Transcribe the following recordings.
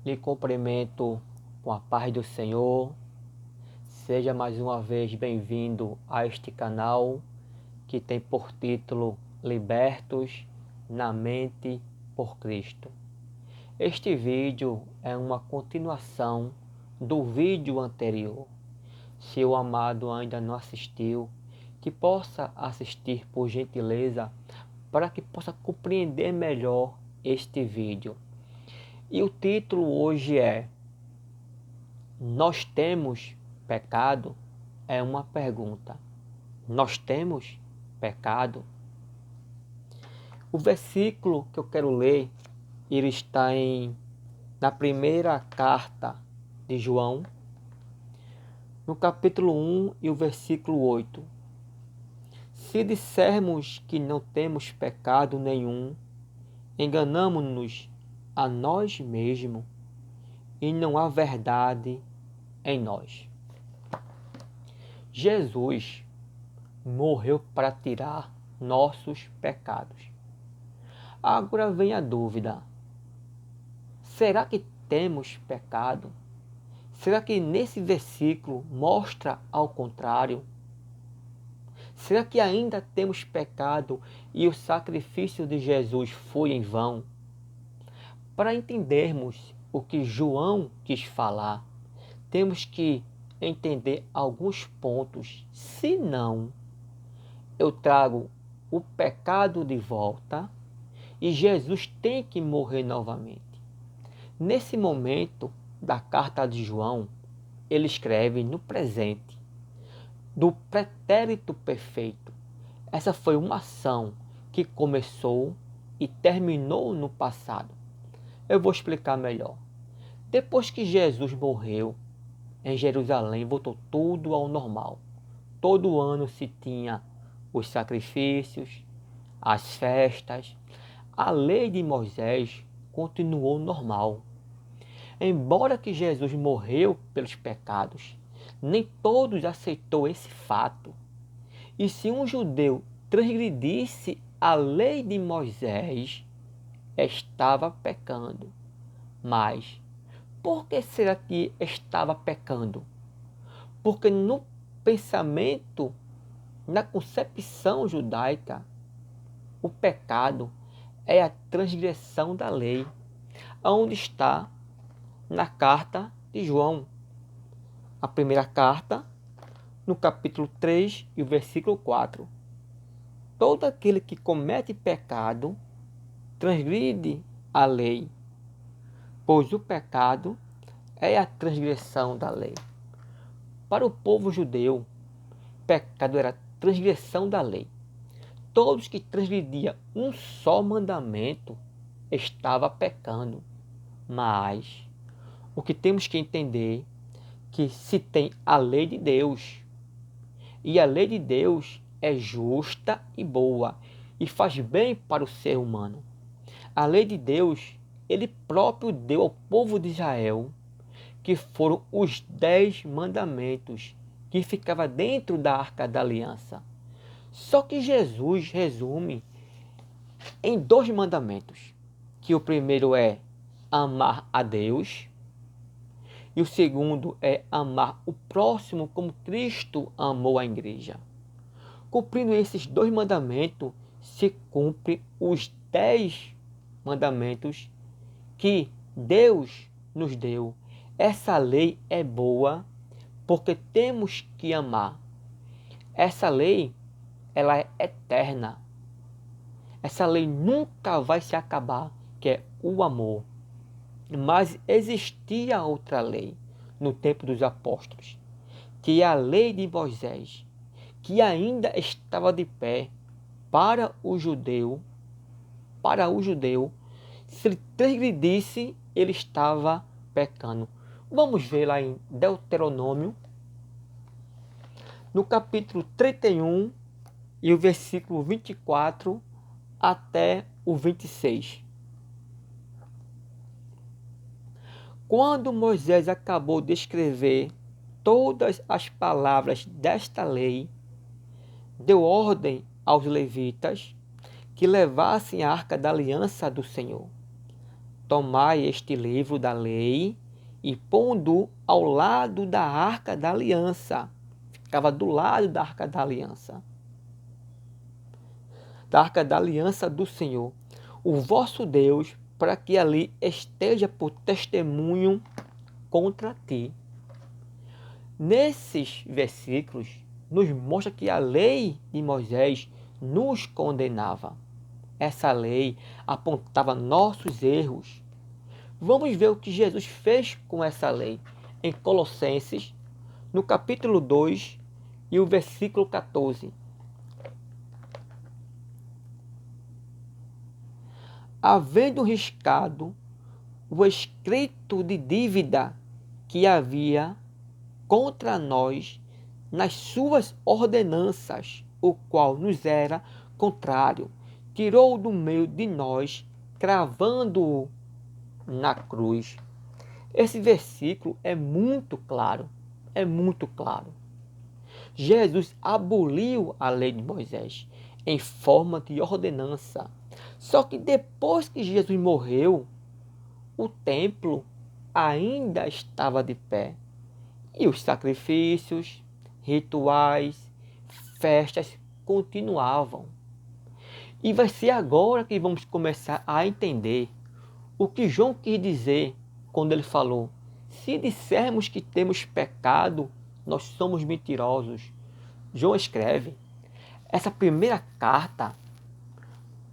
Lhe cumprimento com a paz do Senhor. Seja mais uma vez bem-vindo a este canal que tem por título Libertos na Mente por Cristo. Este vídeo é uma continuação do vídeo anterior. Se o amado ainda não assistiu, que possa assistir por gentileza para que possa compreender melhor este vídeo. E o título hoje é Nós temos pecado? É uma pergunta. Nós temos pecado? O versículo que eu quero ler, ele está na primeira carta de João, no capítulo 1 e o versículo 8. Se dissermos que não temos pecado nenhum, enganamo-nos a nós mesmos e não há verdade em nós. Jesus morreu para tirar nossos pecados. Agora vem a dúvida: será que temos pecado? Será que nesse versículo mostra ao contrário? Será que ainda temos pecado e o sacrifício de Jesus foi em vão? Para entendermos o que João quis falar, temos que entender alguns pontos. Senão, eu trago o pecado de volta e Jesus tem que morrer novamente. Nesse momento da carta de João, ele escreve no presente, do pretérito perfeito. Essa foi uma ação que começou e terminou no passado. Eu vou explicar melhor. Depois que Jesus morreu, em Jerusalém voltou tudo ao normal. Todo ano se tinha os sacrifícios, as festas. A lei de Moisés continuou normal. Embora que Jesus morreu pelos pecados, nem todos aceitou esse fato. E se um judeu transgredisse a lei de Moisés, estava pecando. Mas por que será que estava pecando? Porque no pensamento, na concepção judaica, o pecado é a transgressão da lei, onde está na carta de João. A primeira carta, no capítulo 3 e o versículo 4. Todo aquele que comete pecado transgride a lei, pois o pecado é a transgressão da lei. Para o povo judeu, pecado era transgressão da lei. Todos que transgrediam um só mandamento estavam pecando. Mas o que temos que entender é que se tem a lei de Deus, e a lei de Deus é justa e boa e faz bem para o ser humano. A lei de Deus, ele próprio deu ao povo de Israel, que foram os 10 mandamentos que ficavam dentro da Arca da Aliança. Só que Jesus resume em 2 mandamentos, que o primeiro é amar a Deus e o segundo é amar o próximo como Cristo amou a igreja. Cumprindo esses 2 mandamentos, se cumpre os 10 mandamentos que Deus nos deu. Essa lei é boa porque temos que amar. Essa lei, ela é eterna. Essa lei nunca vai se acabar, que é o amor. Mas existia outra lei no tempo dos apóstolos, que é a lei de Moisés, que ainda estava de pé para o judeu. Se ele transgredisse, ele estava pecando. Vamos ver lá em Deuteronômio, no capítulo 31 e o versículo 24 até o 26. Quando Moisés acabou de escrever todas as palavras desta lei, deu ordem aos levitas que levassem a arca da aliança do Senhor. tomai este livro da lei e pondo ao lado da arca da aliança. Ficava do lado da arca da aliança. Da arca da aliança do Senhor, o vosso Deus, para que ali esteja por testemunho contra ti. Nesses versículos, nos mostra que a lei de Moisés nos condenava. Essa lei apontava nossos erros. Vamos ver o que Jesus fez com essa lei em Colossenses, no capítulo 2 e o versículo 14. Havendo riscado o escrito de dívida que havia contra nós nas suas ordenanças, o qual nos era contrário, tirou do meio de nós, cravando-o na cruz. Esse versículo é muito claro, Jesus aboliu a lei de Moisés em forma de ordenança. Só que depois que Jesus morreu, o templo ainda estava de pé. E os sacrifícios, rituais, festas continuavam. E vai ser agora que vamos começar a entender o que João quis dizer quando ele falou: se dissermos que temos pecado, nós somos mentirosos. João escreve essa primeira carta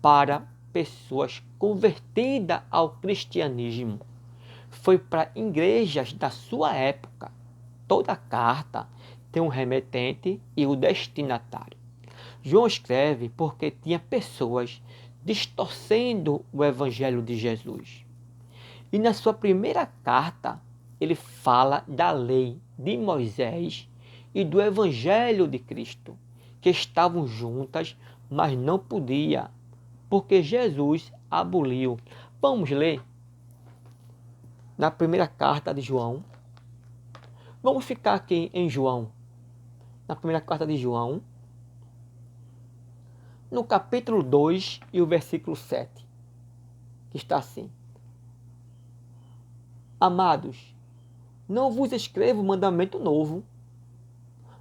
para pessoas convertidas ao cristianismo. Foi para igrejas da sua época. Toda carta tem um remetente e o destinatário. João escreve porque tinha pessoas distorcendo o evangelho de Jesus. E na sua primeira carta, ele fala da lei de Moisés e do evangelho de Cristo, que estavam juntas, mas não podia, porque Jesus aboliu. Vamos ler na primeira carta de João. Vamos ficar aqui em João, na primeira carta de João, no capítulo 2 e o versículo 7, que está assim: Amados, não vos escrevo mandamento novo,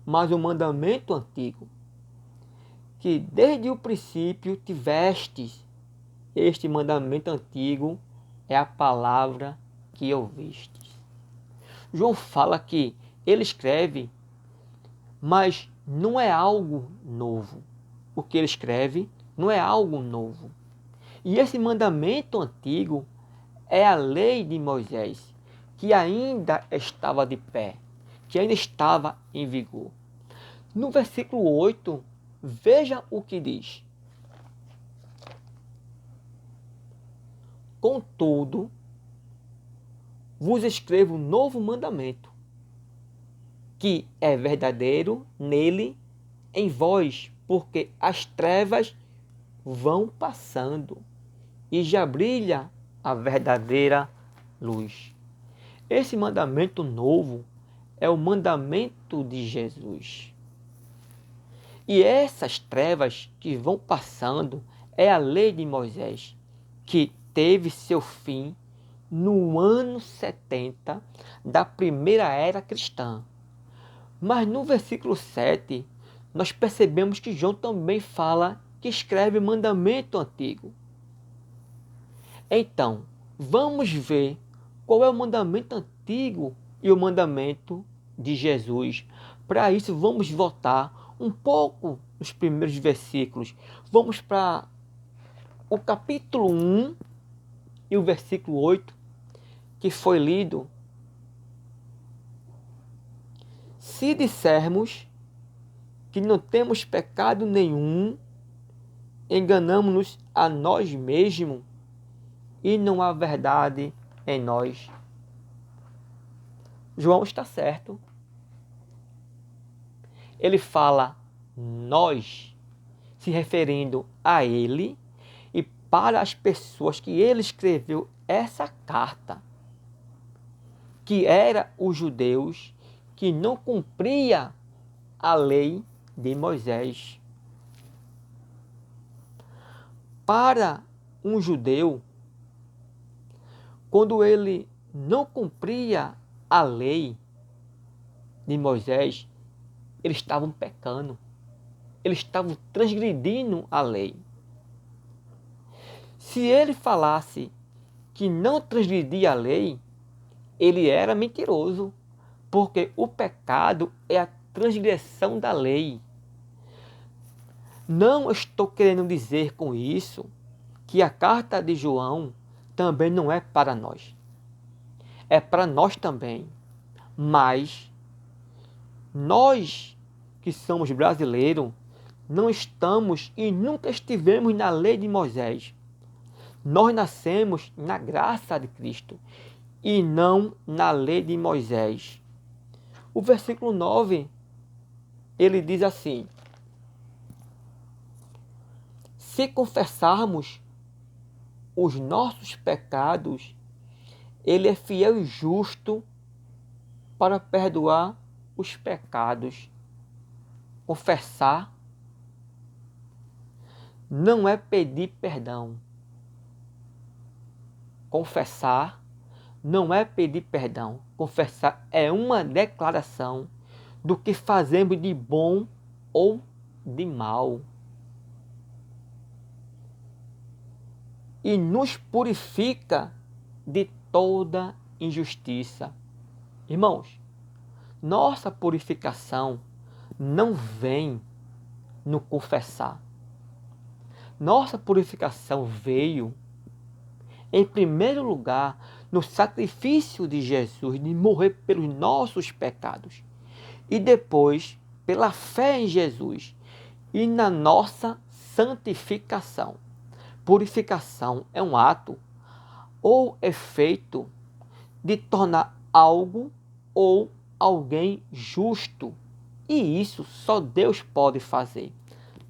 mas o mandamento antigo, que desde o princípio tivestes. Este mandamento antigo é a palavra que ouvistes. João fala que ele escreve, mas não é algo novo. O que ele escreve não é algo novo. E esse mandamento antigo é a lei de Moisés, que ainda estava de pé, que ainda estava em vigor. No versículo 8, veja o que diz: Contudo, vos escrevo um novo mandamento, que é verdadeiro nele, em vós, porque as trevas vão passando e já brilha a verdadeira luz. Esse mandamento novo é o mandamento de Jesus. E essas trevas que vão passando é a lei de Moisés, que teve seu fim no ano 70 da primeira era cristã. Mas no versículo 7, nós percebemos que João também fala que escreve mandamento antigo. Então, vamos ver qual é o mandamento antigo e o mandamento de Jesus. Para isso, vamos voltar um pouco nos primeiros versículos. Vamos para o capítulo 1 e o versículo 8, que foi lido. Se dissermos que não temos pecado nenhum, enganamo-nos a nós mesmos e não há verdade em nós. João está certo. Ele fala nós, se referindo a ele e para as pessoas que ele escreveu essa carta, que eram os judeus que não cumpria a lei de Moisés. Para um judeu, quando ele não cumpria a lei de Moisés, eles estavam pecando. Eles estavam transgredindo a lei. Se ele falasse que não transgredia a lei, ele era mentiroso, porque o pecado é a transgressão da lei. Não estou querendo dizer com isso que a carta de João também não é para nós. É para nós também. Mas nós que somos brasileiros não estamos e nunca estivemos na lei de Moisés. Nós nascemos na graça de Cristo e não na lei de Moisés. O versículo 9, ele diz assim: se confessarmos os nossos pecados, ele é fiel e justo para perdoar os pecados. Confessar não é pedir perdão. Confessar não é pedir perdão. Confessar é uma declaração do que fazemos de bom ou de mal. E nos purifica de toda injustiça. Irmãos, nossa purificação não vem no confessar. Nossa purificação veio, em primeiro lugar, no sacrifício de Jesus, de morrer pelos nossos pecados. E depois, pela fé em Jesus e na nossa santificação. Purificação é um ato ou efeito de tornar algo ou alguém justo. E isso só Deus pode fazer.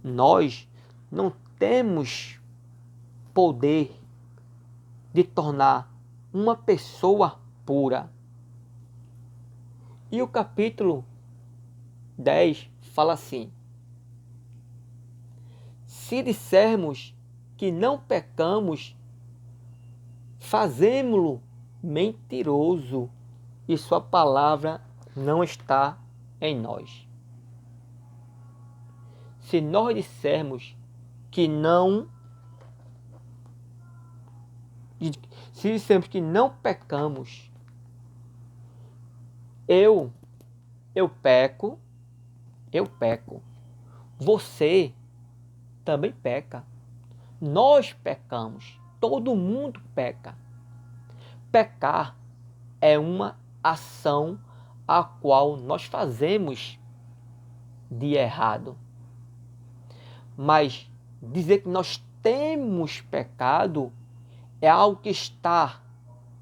Nós não temos poder de tornar uma pessoa pura. E o capítulo 10 fala assim: se dissermos que não pecamos, fazemo-lo mentiroso e sua palavra não está em nós. Se nós dissermos que não, se dissermos que não pecamos, eu peco, você também peca. Nós pecamos, todo mundo peca. Pecar é uma ação a qual nós fazemos de errado. Mas dizer que nós temos pecado é algo que está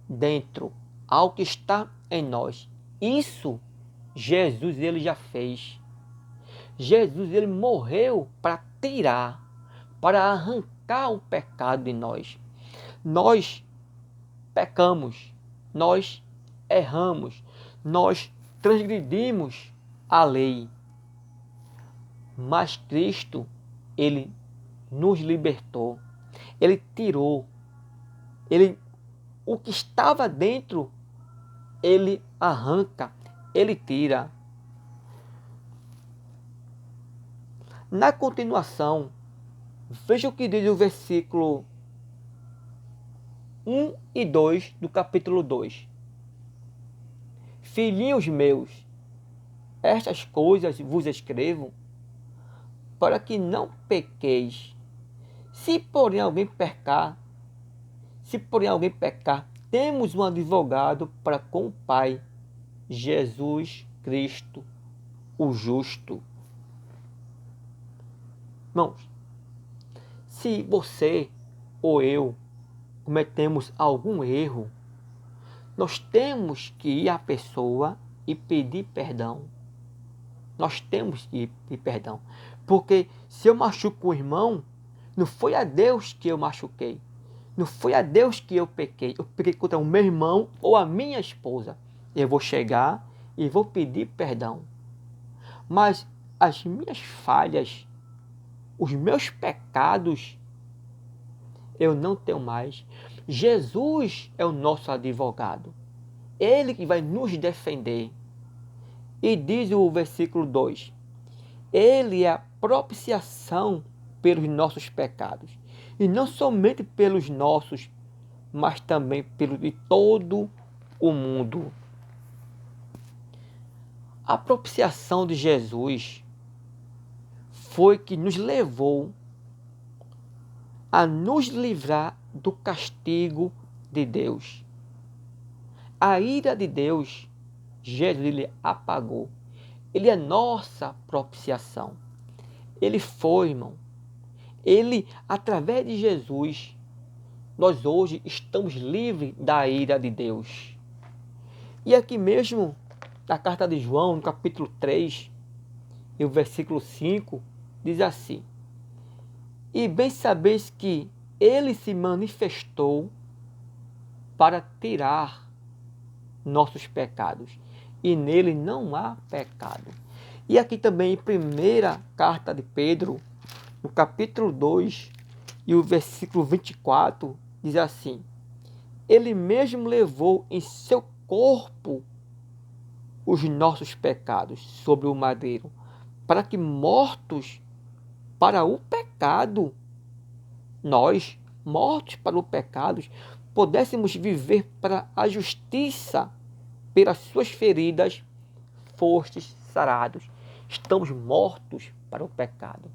dentro, algo que está em nós. Isso Jesus ele já fez. Jesus ele morreu para tirar, para arrancar o pecado de nós. Nós pecamos, nós erramos, nós transgredimos a lei. Mas Cristo, ele nos libertou. Ele tirou. O que estava dentro, ele arranca, ele tira. Na continuação, veja o que diz o versículo 1 e 2 do capítulo 2. Filhinhos meus, estas coisas vos escrevo para que não pequeis. Se porém alguém pecar, temos um advogado para com o Pai, Jesus Cristo, o justo. Irmãos, se você ou eu cometemos algum erro, nós temos que ir à pessoa e pedir perdão. Nós temos que pedir perdão. Porque se eu machuco o irmão, não foi a Deus que eu machuquei. Não foi a Deus que eu pequei. Eu pequei contra o meu irmão ou a minha esposa. Eu vou chegar e vou pedir perdão. Mas as minhas falhas, os meus pecados, eu não tenho mais. Jesus é o nosso advogado. Ele que vai nos defender. E diz o versículo 2: Ele é a propiciação pelos nossos pecados. E não somente pelos nossos, mas também pelo de todo o mundo. A propiciação de Jesus foi que nos levou a nos livrar do castigo de Deus. A ira de Deus, Jesus ele apagou. Ele é nossa propiciação. Ele foi, irmão. Ele, através de Jesus, nós hoje estamos livres da ira de Deus. E aqui mesmo, na carta de João, no capítulo 3, e o versículo 5, diz assim: E bem sabeis que ele se manifestou para tirar nossos pecados, e nele não há pecado. E aqui também, em primeira carta de Pedro, no capítulo 2, e o versículo 24, diz assim: Ele mesmo levou em seu corpo os nossos pecados sobre o madeiro, para que mortos para o pecado, nós, mortos para o pecado, pudéssemos viver para a justiça. Pelas suas feridas fostes sarados. Estamos mortos para o pecado.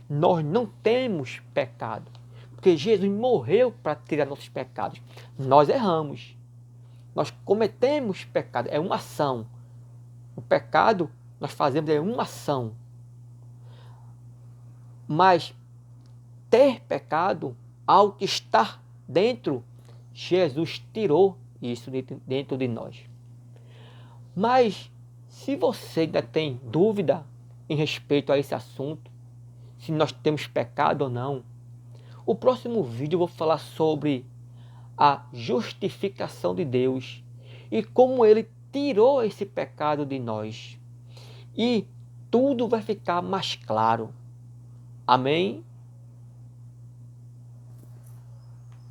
Nós não temos pecado, porque Jesus morreu para tirar nossos pecados. Nós erramos. Nós cometemos pecado, é uma ação. O pecado nós fazemos é uma ação. Mas ter pecado, algo que está dentro, Jesus tirou isso dentro de nós. Mas se você ainda tem dúvida em respeito a esse assunto, se nós temos pecado ou não, o próximo vídeo eu vou falar sobre a justificação de Deus e como Ele tirou esse pecado de nós. E tudo vai ficar mais claro. Amém?